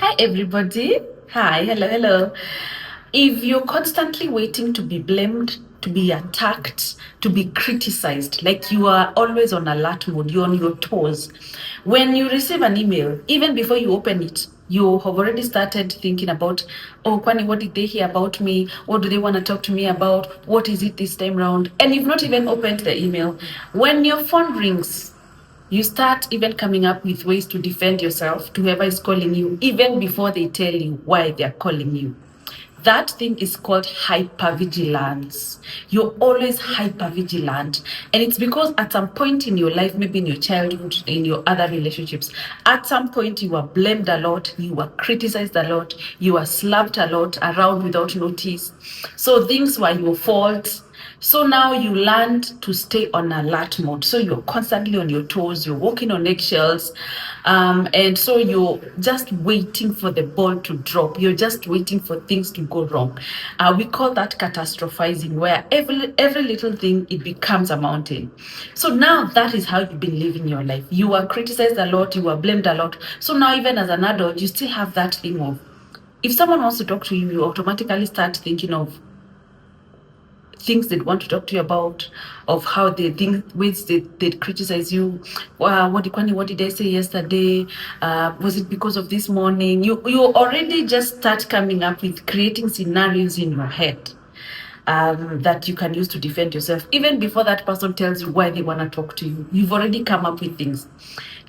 Hi, everybody. Hi, hello, hello. If you're constantly waiting to be blamed, to be attacked, to be criticized, like you are always on alert mode, you're on your toes. When you receive an email, even before you open it, you have already started thinking about, oh, Kwani, what did they hear about me? What do they want to talk to me about? What is it this time round? And you've not even opened the email. When your phone rings, you start even coming up with ways to defend yourself to whoever is calling you, even before they tell you why they're calling you. That thing is called hypervigilance. You're always hypervigilant. And it's because at some point in your life, maybe in your childhood, in your other relationships, at some point you were blamed a lot, you were criticized a lot, you were slapped a lot around without notice. So things were your fault. So now you learned to stay on alert mode. So you're constantly on your toes, you're walking on eggshells. And so you're just waiting for the ball to drop. You're just waiting for things to go wrong. We call that catastrophizing, where every little thing, it becomes a mountain. So now that is how you've been living your life. You were criticized a lot, you were blamed a lot. So now even as an adult, you still have that thing of, if someone wants to talk to you, you automatically start thinking of things they'd want to talk to you about, of how they think, ways they'd criticize you. What did I say yesterday? Was it because of this morning? You already just start coming up with creating scenarios in your head that you can use to defend yourself. Even before that person tells you why they want to talk to you, you've already come up with things.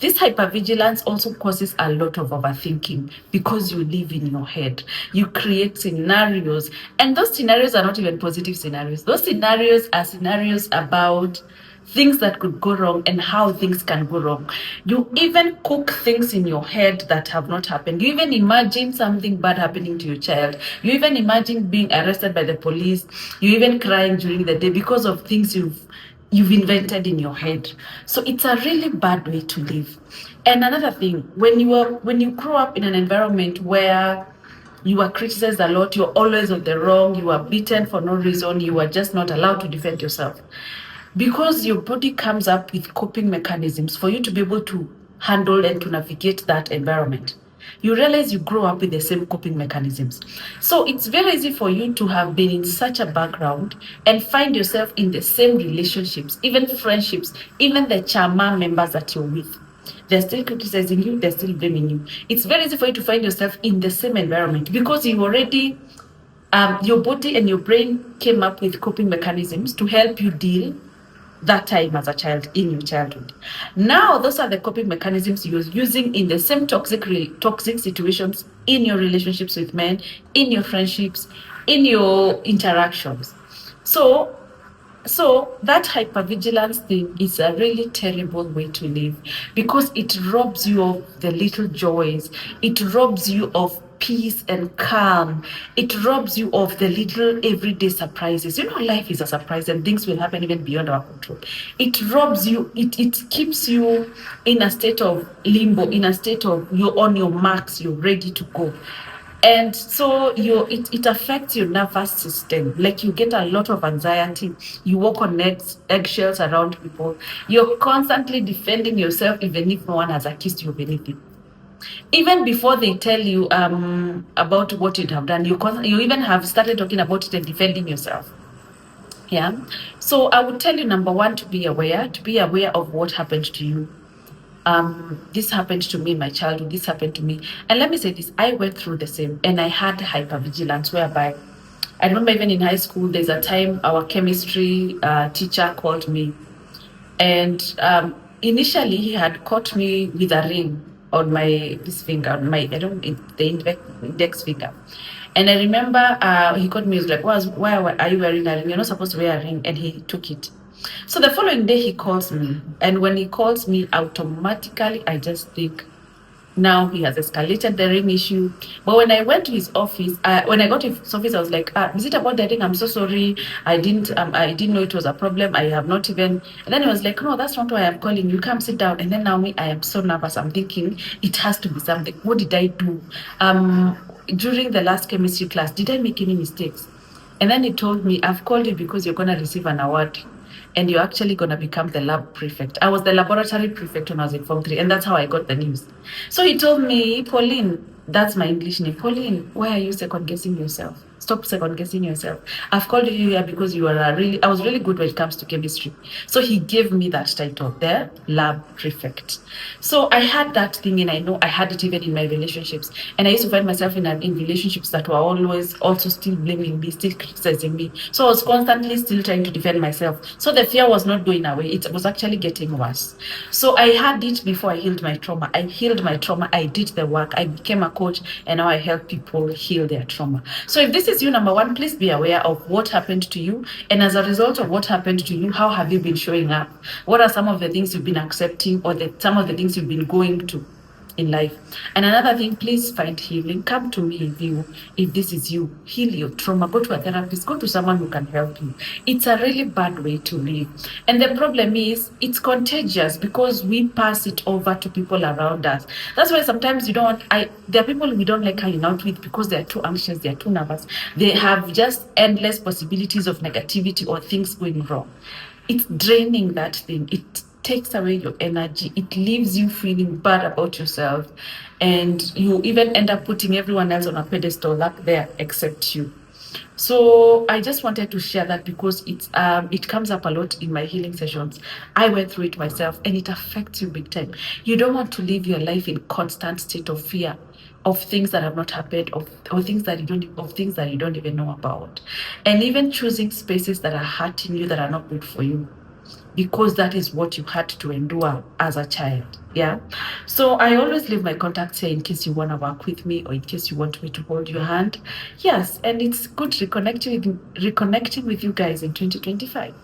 This hypervigilance also causes a lot of overthinking because you live in your head. You create scenarios, and those scenarios are not even positive scenarios. Those scenarios are scenarios about things that could go wrong and how things can go wrong. You even cook things in your head that have not happened. You even imagine something bad happening to your child. You even imagine being arrested by the police. You even crying during the day because of things you've invented in your head. So it's a really bad way to live. And another thing, when you grow up in an environment where you are criticized a lot, you're always on the wrong, you are beaten for no reason, you are just not allowed to defend yourself, because your body comes up with coping mechanisms for you to be able to handle and to navigate that environment. You realize you grow up with the same coping mechanisms. So it's very easy for you to have been in such a background and find yourself in the same relationships, even friendships, even the chama members that you're with. They're still criticizing you, they're still blaming you. It's very easy for you to find yourself in the same environment because you already, your body and your brain came up with coping mechanisms to help you deal that time as a child in your childhood. Now, those are the coping mechanisms you're using in the same toxic situations, in your relationships with men, in your friendships, in your interactions. So that hypervigilance thing is a really terrible way to live because it robs you of the little joys. It robs you of peace and calm. It robs you of the little everyday surprises. You know, life is a surprise and things will happen even beyond our control. It robs you, it keeps you in a state of limbo, in a state of you're on your marks, you're ready to go. And so it affects your nervous system. Like you get a lot of anxiety. You walk on eggshells around people. You're constantly defending yourself, even if no one has accused you of anything. Even before they tell you about what you'd have done, you even have started talking about it and defending yourself. Yeah. So I would tell you, number one, to be aware of what happened to you. This happened to me in my childhood, this happened to me. And let me say this, I went through the same, and I had hypervigilance whereby I remember even in high school, there's a time our chemistry teacher called me, and initially he had caught me with a ring on this finger, on my, I don't the index finger. And I remember he caught me, he was like, why are you wearing a ring? You're not supposed to wear a ring. And he took it. So the following day he calls me. And when he calls me, automatically I just think, now he has escalated the ring issue. But when I went to his office, when I got to his office, I was like, is it about the ring? I'm so sorry. I didn't know it was a problem. I have not even. And then he was like, no, that's not why I'm calling you. Come sit down. And then now I am so nervous. I'm thinking it has to be something. What did I do? During the last chemistry class, did I make any mistakes? And then he told me, I've called you because you're going to receive an award and you're actually going to become the lab prefect. I was the laboratory prefect when I was in Form 3, and that's how I got the news. So he told me, Pauline, That's my English name. Pauline, why are you second guessing yourself? Stop second guessing yourself. I've called you here because you are I was really good when it comes to chemistry. So he gave me that title, the lab prefect. So I had that thing, and I know I had it even in my relationships. And I used to find myself in relationships that were always also still blaming me, still criticizing me. So I was constantly still trying to defend myself. So the fear was not going away. It was actually getting worse. So I had it before I healed my trauma. I healed my trauma. I did the work. I became a coach, and now I help people heal their trauma. So if this is you, number one, please be aware of what happened to you. And as a result of what happened to you, how have you been showing up? What are some of the things you've been accepting, or some of the things you've been going to in life? And another thing, please find healing. Come to me if this is you. Heal your trauma. Go to a therapist. Go to someone who can help you. It's a really bad way to live. And the problem is it's contagious because we pass it over to people around us. That's why sometimes you don't there are people we don't like hanging out with because they're too anxious, they're too nervous. They have just endless possibilities of negativity or things going wrong. It's draining that thing. It takes away your energy. It leaves you feeling bad about yourself. And you even end up putting everyone else on a pedestal up there except you. So I just wanted to share that because it comes up a lot in my healing sessions. I went through it myself, and it affects you big time. You don't want to live your life in constant state of fear of things that have not happened, or things that you don't even know about, and even choosing spaces that are hurting you, that are not good for you, because that is what you had to endure as a child. Yeah. So I always leave my contacts here in case you want to work with me, or in case you want me to hold your hand. Yes, and it's good reconnecting with you guys in 2025.